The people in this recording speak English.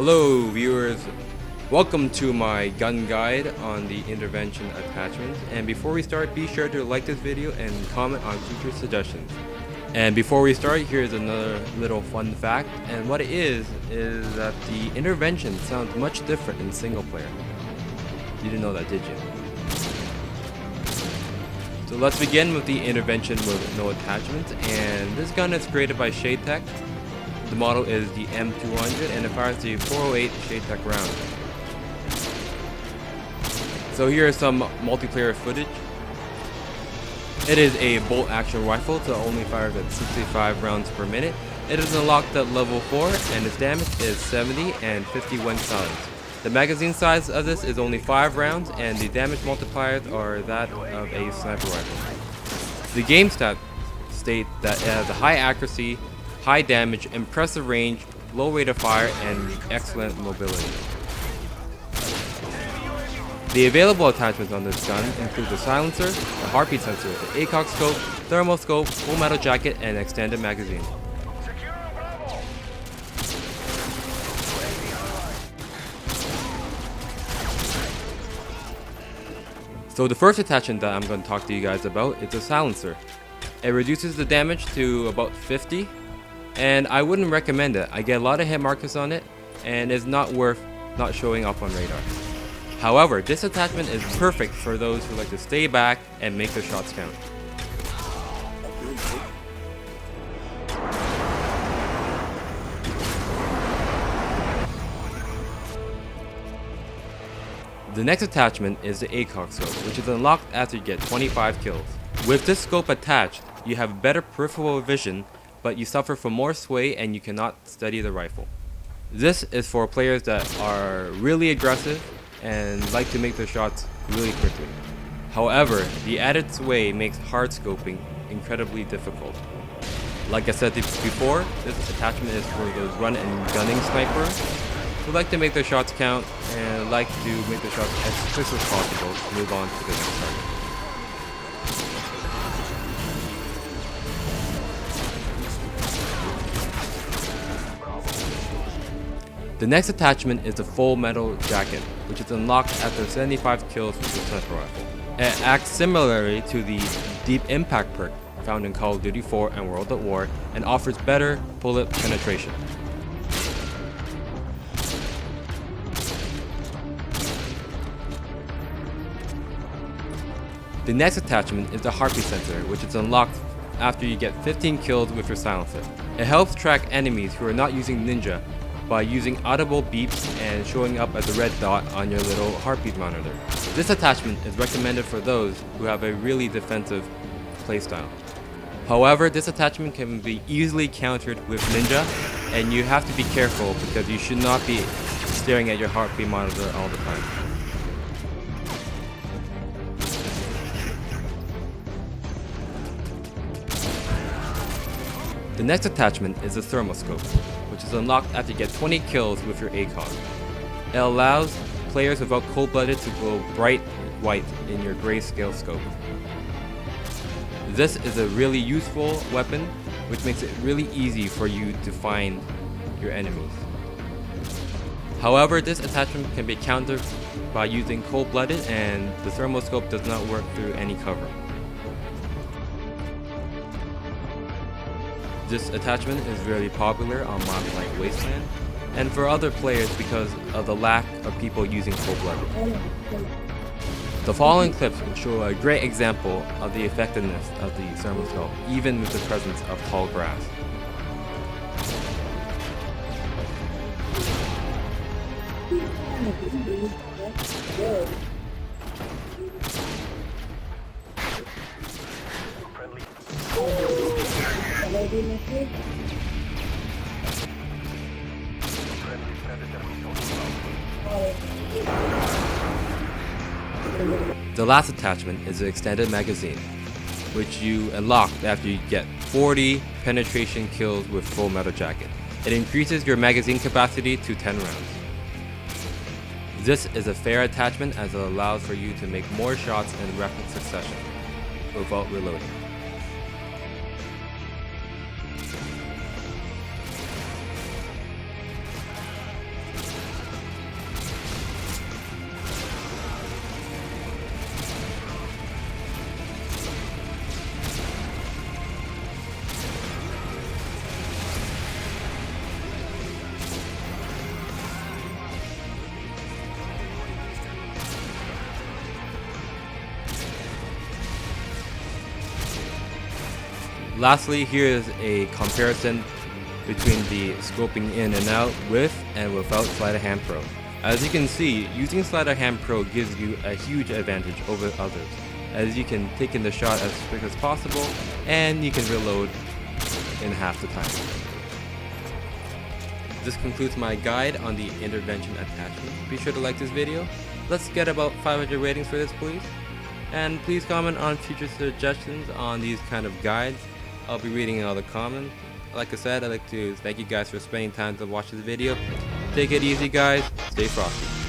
Hello viewers, welcome to my gun guide on the intervention attachments, and before we start, be sure to like this video and comment on future suggestions. And before we start, here's another little fun fact, and what it is that the intervention sounds much different in single player. You didn't know that, did you? So let's begin with the intervention with no attachments, and this gun is created by Shade Tech. The model is the M200 and it fires the 408 Shade Tech round. So here is some multiplayer footage. It is a bolt action rifle, so it only fires at 65 rounds per minute. It is unlocked at level 4 and its damage is 70 and 50 when silenced. The magazine size of this is only 5 rounds and the damage multipliers are that of a sniper rifle. The game stats state that it has a high accuracy, high damage, impressive range, low rate of fire, and excellent mobility. The available attachments on this gun include the silencer, the heartbeat sensor, the ACOG scope, thermal scope, full metal jacket, and extended magazine. So the first attachment that I'm going to talk to you guys about is the silencer. It reduces the damage to about 50. And I wouldn't recommend it. I get a lot of hit markers on it and it's not worth not showing up on radar. However, this attachment is perfect for those who like to stay back and make their shots count. The next attachment is the ACOG scope, which is unlocked after you get 25 kills. With this scope attached, you have better peripheral vision, but you suffer from more sway and you cannot steady the rifle. This is for players that are really aggressive and like to make their shots really quickly. However, the added sway makes hard scoping incredibly difficult. Like I said before, this attachment is for those run and gunning snipers who like to make their shots count and like to make their shots as quick as possible to move on to the next target. The next attachment is the full metal jacket, which is unlocked after 75 kills with the sniper rifle. It acts similarly to the deep impact perk found in Call of Duty 4 and World at War and offers better bullet penetration. The next attachment is the heartbeat sensor, which is unlocked after you get 15 kills with your silencer. It helps track enemies who are not using ninja by using audible beeps and showing up as a red dot on your little heartbeat monitor. This attachment is recommended for those who have a really defensive playstyle. However, this attachment can be easily countered with ninja, and you have to be careful because you should not be staring at your heartbeat monitor all the time. The next attachment is the thermal scope, which is unlocked after you get 20 kills with your ACOG. It allows players without cold-blooded to glow bright white in your grayscale scope. This is a really useful weapon, which makes it really easy for you to find your enemies. However, this attachment can be countered by using cold-blooded, and the thermal scope does not work through any cover. This attachment is very popular on mods like Wasteland, and for other players because of the lack of people using cold-blooded. The following clips will show a great example of the effectiveness of the thermal scope, even with the presence of tall grass. The last attachment is the extended magazine, which you unlock after you get 40 penetration kills with full metal jacket. It increases your magazine capacity to 10 rounds. This is a fair attachment as it allows for you to make more shots in rapid succession without reloading. Lastly, here is a comparison between the scoping in and out with and without Sleight of Hand Pro. As you can see, using Sleight of Hand Pro gives you a huge advantage over others, as you can take in the shot as quick as possible and you can reload in half the time. This concludes my guide on the intervention attachment. Be sure to like this video. Let's get about 500 ratings for this, please. And please comment on future suggestions on these kind of guides. I'll be reading all the comments. Like I said, I'd like to thank you guys for spending time to watch this video. Take it easy, guys. Stay frosty.